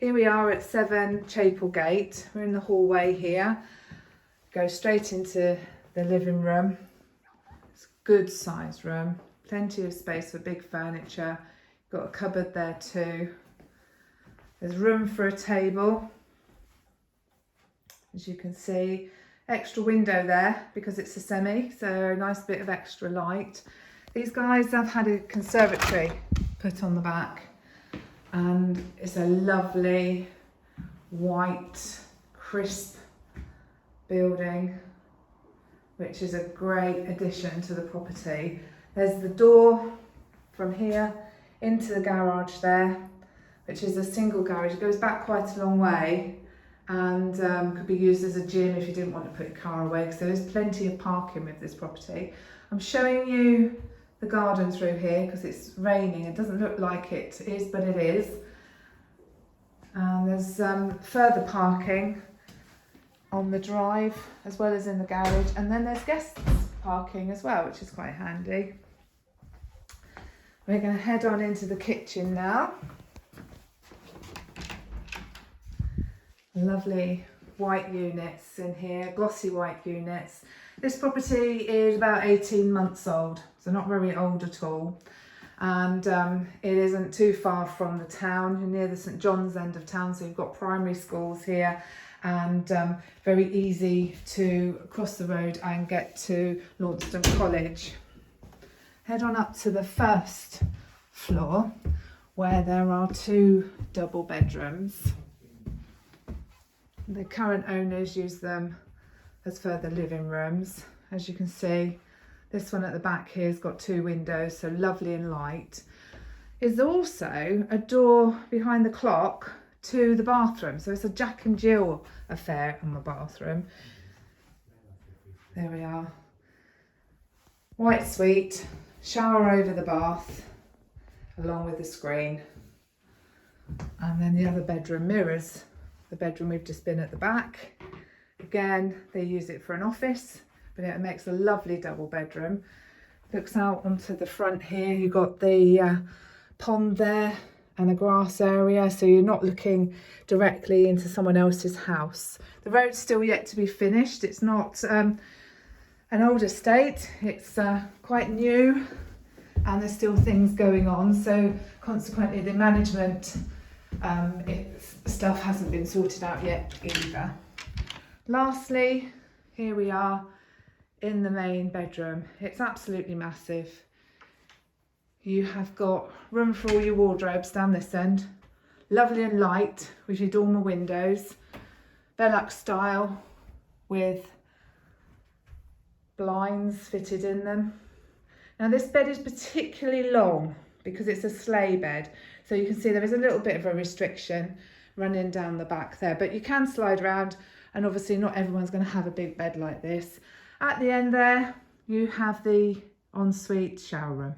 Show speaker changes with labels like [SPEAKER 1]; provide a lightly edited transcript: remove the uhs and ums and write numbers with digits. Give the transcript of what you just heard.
[SPEAKER 1] Here we are at 7 Chapelgate. We're in the hallway here. Go straight into the living room. It's a good sized room. Plenty of space for big furniture. Got a cupboard there too. There's room for a table. As you can see, extra window there because it's a semi, so a nice bit of extra light. These guys have had a conservatory put on the back, and it's a lovely white crisp building, which is a great addition to the property. There's the door from here into the garage there, which is a single garage. It goes back quite a long way, and could be used as a gym if you didn't want to put your car away, because there is plenty of parking with this property. I'm showing you the garden through here because it's raining. It doesn't look like it is, but it is. And there's further parking on the drive as well as in the garage, and then there's guest parking as well, which is quite handy. We're going to head on into the kitchen now. Lovely white units in here, glossy white units. This property is about 18 months old, so not very old at all. And it isn't too far from the town. You're near the St John's end of town, so you've got primary schools here, and very easy to cross the road and get to Launceston College. Head on up to the first floor where there are 2 double bedrooms. The current owners use them as further living rooms. As you can see, this one at the back here has got 2 windows, so lovely and light. There's also a door behind the clock to the bathroom, so it's a Jack and Jill affair on the bathroom. There we are. White suite, shower over the bath, along with the screen. And then the other bedroom mirrors the bedroom we've just been at the back. Again, they use it for an office, but it makes a lovely double bedroom. Looks out onto the front here. You've got the pond there and a grass area, so you're not looking directly into someone else's house. The road's still yet to be finished. It's not an old estate. It's quite new, and there's still things going on, so consequently the management stuff hasn't been sorted out yet either. Lastly, here we are in the main bedroom. It's absolutely massive. You have got room for all your wardrobes down this end. Lovely and light with your dormer windows. Velux style with blinds fitted in them. Now this bed is particularly long because it's a sleigh bed. So you can see there is a little bit of a restriction running down the back there, but you can slide around, and obviously not everyone's going to have a big bed like this. At the end there, you have the ensuite shower room.